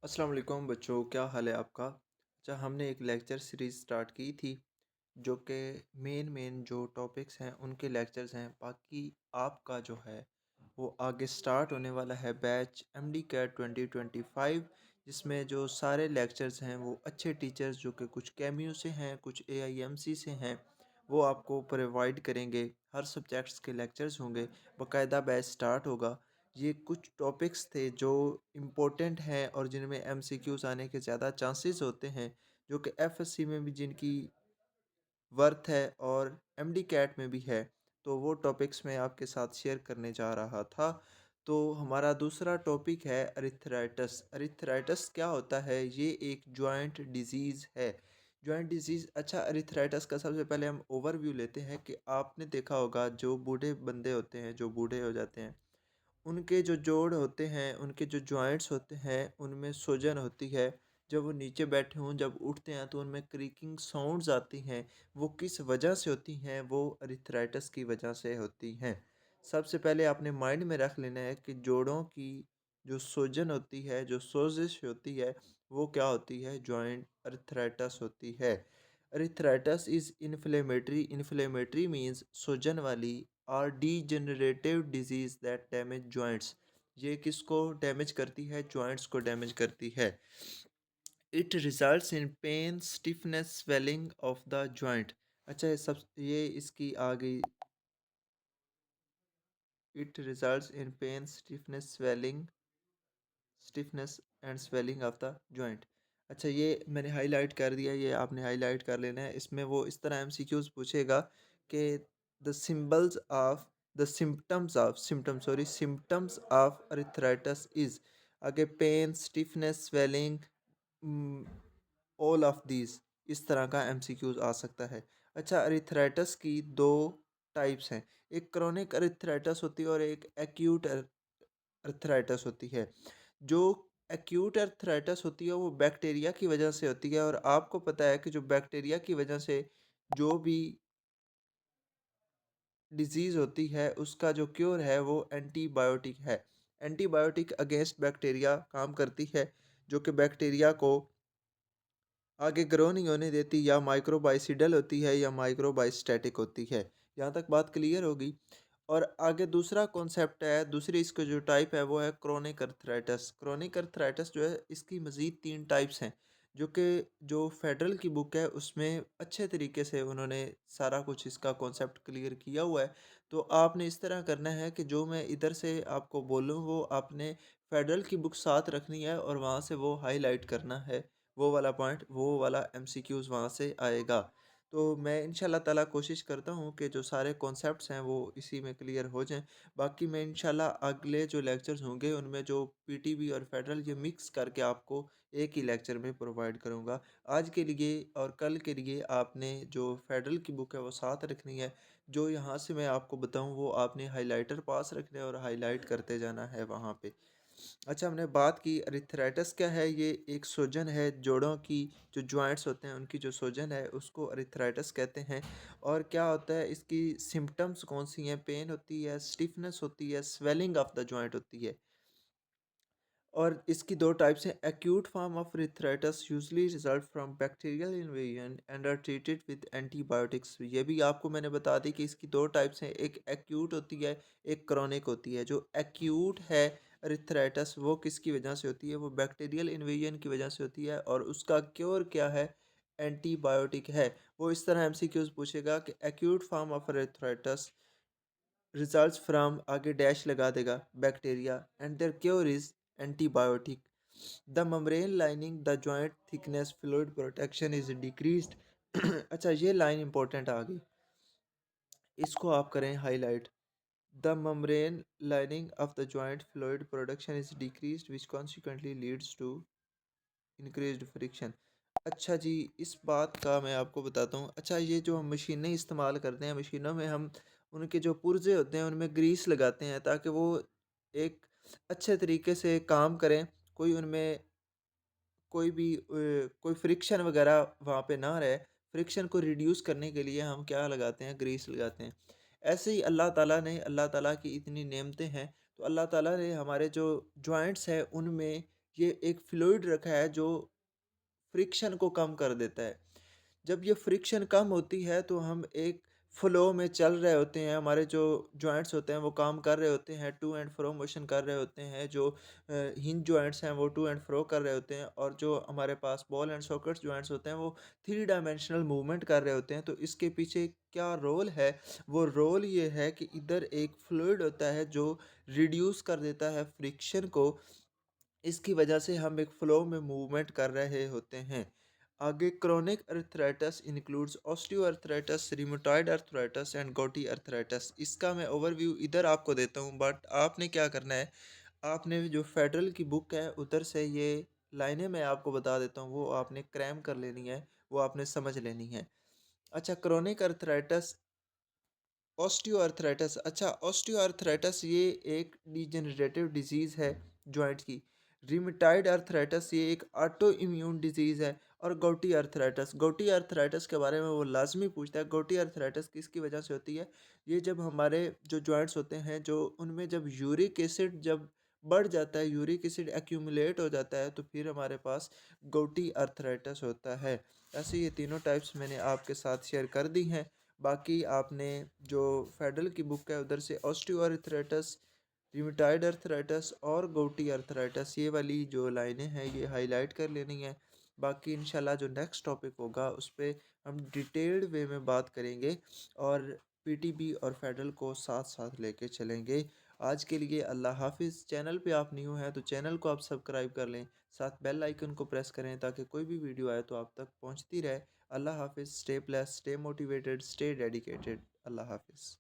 अस्सलाम वालेकुम बच्चों, क्या हाल है आपका? अच्छा, हमने एक लेक्चर सीरीज़ स्टार्ट की थी जो कि मेन मेन जो टॉपिक्स हैं उनके लेक्चर्स हैं। बाकी आपका जो है वो आगे स्टार्ट होने वाला है बैच एमडी कैट 2025, जिसमें जो सारे लेक्चर्स हैं वो अच्छे टीचर्स जो कि कुछ कैमियो से हैं, कुछ एआईएमसी से हैं, वो आपको प्रोवाइड करेंगे। हर सब्जेक्ट्स के लेक्चर्स होंगे, बाकायदा बैच स्टार्ट होगा। ये कुछ टॉपिक्स थे जो इम्पोर्टेंट हैं और जिनमें एमसीक्यूज़ आने के ज़्यादा चांसेस होते हैं, जो कि एफएससी में भी जिनकी वर्थ है और एमडी कैट में भी है। तो वो टॉपिक्स मैं आपके साथ शेयर करने जा रहा था। तो हमारा दूसरा टॉपिक है अरिथ्राइटस। अरिथ्राइटस क्या होता है? ये एक जॉइंट डिजीज़ है। जॉइंट डिजीज़, अच्छा, अरिथ्राइटस का सबसे पहले हम ओवरव्यू लेते हैं कि आपने देखा होगा जो बूढ़े बंदे होते हैं, जो बूढ़े हो जाते हैं, उनके जो जोड़ होते हैं, उनके जो जॉइंट्स होते हैं, उनमें सूजन होती है। जब वो नीचे बैठे हों, जब उठते हैं तो उनमें क्रीकिंग साउंड्स आती हैं। वो किस वजह से होती हैं? वो अरिथ्राइटिस की वजह से होती हैं। सबसे पहले आपने माइंड में रख लेना है कि जोड़ों की जो सूजन होती है, जो सोजिश होती है, वो क्या होती है? जॉइंट अरिथ्राइटिस होती है। अरिथ्राइटिस इज़ इन्फ्लेमेटरी। इन्फ्लेमेटरी मीन्स सूजन वाली और degenerative disease that damage joints. ये किसको डैमेज करती है? जॉइंट्स को डैमेज करती है। It results in pen, stiffness, swelling of the joint. अच्छा, ये इसकी आ गई। It results in pen, stiffness and swelling of the joint. अच्छा, ये मैंने हाईलाइट कर दिया, ये आपने हाईलाइट कर लेना है। इसमें वो इस तरह एमसीक्यूज पूछेगा कि the symbols of the symptoms of arthritis is, आगे pain, stiffness, swelling, all of these, इस तरह का एमसीक्यूज आ सकता है। अच्छा, अरिथ्राइटिस की दो टाइप्स हैं। एक क्रोनिक अरिथ्राइटिस होती है और एक एक्यूट अर्थराइटिस होती है। जो एक्यूट अर्थराइटिस होती है वो बैक्टीरिया की वजह से होती है, और आपको पता है कि जो बैक्टीरिया की वजह से जो भी डिजीज़ होती है उसका जो क्योर है वो एंटीबायोटिक है। एंटीबायोटिक अगेंस्ट बैक्टीरिया काम करती है, जो कि बैक्टीरिया को आगे ग्रो नहीं होने देती, या माइक्रोबाइसिडल होती है या माइक्रोबाइस्टैटिक होती है। यहाँ तक बात क्लियर होगी। और आगे दूसरा कॉन्सेप्ट है, दूसरी इसका जो टाइप है वो है क्रोनिक अर्थराइटिस। क्रोनिक अर्थराइटिस जो है, इसकी मज़ीद 3 टाइप्स हैं, जो कि जो फेडरल की बुक है उसमें अच्छे तरीके से उन्होंने सारा कुछ इसका कॉन्सेप्ट क्लियर किया हुआ है। तो आपने इस तरह करना है कि जो मैं इधर से आपको बोलूँ वो आपने फेडरल की बुक साथ रखनी है और वहाँ से वो हाईलाइट करना है। वो वाला पॉइंट, वो वाला एमसीक्यूज़ वहाँ से आएगा। तो मैं इंशाल्लाह ताला कोशिश करता हूँ कि जो सारे कॉन्सेप्ट्स हैं वो इसी में क्लियर हो जाएँ। बाकी मैं इंशाल्लाह अगले जो लेक्चर्स होंगे उनमें जो पीटीबी और फेडरल ये मिक्स करके आपको एक ही लेक्चर में प्रोवाइड करूँगा। आज के लिए और कल के लिए आपने जो फेडरल की बुक है वो साथ रखनी है। जो यहाँ से मैं आपको बताऊँ वो आपने हाइलाइटर पास रखना है और हाइलाइट करते जाना है वहाँ पे। अच्छा, हमने बात की अरिथ्राइटिस क्या है? ये एक सूजन है जोड़ों की, जो जॉइंट्स होते हैं उनकी जो सूजन है उसको अरिथ्राइटिस कहते हैं। और क्या होता है, इसकी सिम्पटम्स कौन सी हैं? पेन होती है, स्टिफनेस होती है, स्वेलिंग ऑफ द जॉइंट होती है। और इसकी दो टाइप्स हैं। Acute form of arthritis usually result from bacterial invasion and are treated with antibiotics. ये भी आपको मैंने बता दी कि इसकी दो टाइप्स हैं, एक एक्यूट होती है, एक क्रॉनिक होती है। जो एक्यूट है अरिथ्राइटिस वो किसकी वजह से होती है? वो बैक्टीरियल इन्वेजन की वजह से होती है, और उसका क्योर क्या है? एंटीबायोटिक है। वो इस तरह एमसीक्यूज पूछेगा कि acute form of arthritis results from, आगे डैश लगा देगा, bacteria, and their cure is antibiotic. The membrane lining the joint thickness fluid protection is decreased. अच्छा, ये लाइन इंपॉर्टेंट आ गई, इसको आप करें highlight. The membrane lining of the joint fluid production is decreased which consequently leads to increased friction. अच्छा जी, इस बात का मैं आपको बताता हूँ। अच्छा, ये जो हम मशीनें इस्तेमाल करते हैं, मशीनों में हम उनके जो पुर्जे होते हैं उनमें ग्रीस लगाते हैं ताकि वो एक अच्छे तरीके से काम करें। कोई उनमें कोई भी कोई फ्रिक्शन वगैरह वहाँ पे ना रहे। फ्रिक्शन को रिड्यूस करने के लिए हम क्या लगाते हैं? ग्रीस लगाते हैं। ऐसे ही अल्लाह ताला की इतनी नेमतें हैं, तो अल्लाह ताला ने हमारे जो जॉइंट्स हैं उनमें ये एक फ्लूइड रखा है जो फ्रिक्शन को कम कर देता है। जब ये फ्रिक्शन कम होती है तो हम एक फ्लो में चल रहे होते हैं, हमारे जो जॉइंट्स होते हैं वो काम कर रहे होते हैं, टू एंड फ्रो मोशन कर रहे होते हैं, जो हिंज जॉइंट्स हैं वो टू एंड फ्रो कर रहे होते हैं और जो हमारे पास बॉल एंड सॉकेट्स जॉइंट्स होते हैं वो थ्री डायमेंशनल मूवमेंट कर रहे होते हैं। तो इसके पीछे क्या रोल है? वो रोल ये है कि इधर एक फ्लूइड होता है जो रिड्यूस कर देता है फ्रिक्शन को, इसकी वजह से हम एक फ्लो में मूवमेंट कर रहे होते हैं। आगे chronic arthritis includes osteoarthritis, rheumatoid arthritis and gouty arthritis. इसका मैं ओवरव्यू इधर आपको देता हूँ, बट आपने क्या करना है, आपने जो फेडरल की बुक है उधर से ये लाइनें मैं आपको बता देता हूँ, वो आपने क्रैम कर लेनी है, वो आपने समझ लेनी है। अच्छा, क्रोनिक अर्थराइटिस, ऑस्टियोआर्थराइटिस। अच्छा, ऑस्टियोआर्थराइटिस ये एक डिजेनरेटिव डिजीज़ है जॉइंट की। रिमेटॉइड अर्थराइटिस ये एक ऑटो इम्यून डिजीज़ है। और गouटी अर्थराइटिस के बारे में वो लाजमी पूछता है। गouटी अर्थराइटिस किसकी वजह से होती है? ये जब हमारे जो जॉइंट्स होते हैं, जो उनमें जब यूरिक एसिड जब बढ़ जाता है, यूरिक एसिड एक्यूमुलेट हो जाता है, तो फिर हमारे पास गouटी अर्थराइटिस होता है। ऐसे ये तीनों टाइप्स मैंने आपके साथ शेयर कर दी हैं। बाकी आपने जो फेडरल की बुक है उधर से ऑस्टियोआर्थराइटिस, रिमेटॉइड अर्थराइटिस और गouटी अर्थराइटिस ये वाली जो लाइनें हैं ये हाईलाइट कर लेनी है। बाकी इंशाल्लाह जो नेक्स्ट टॉपिक होगा उस पे हम डिटेल्ड वे में बात करेंगे और पीटीबी और फेडरल को साथ साथ लेके चलेंगे। आज के लिए अल्लाह हाफिज़। चैनल पे आप न्यू हैं तो चैनल को आप सब्सक्राइब कर लें, साथ बेल आइकन को प्रेस करें ताकि कोई भी वीडियो आए तो आप तक पहुंचती रहे। अल्लाह हाफिज़। Stay blessed, stay motivated, stay dedicated. अल्लाह हाफिज़।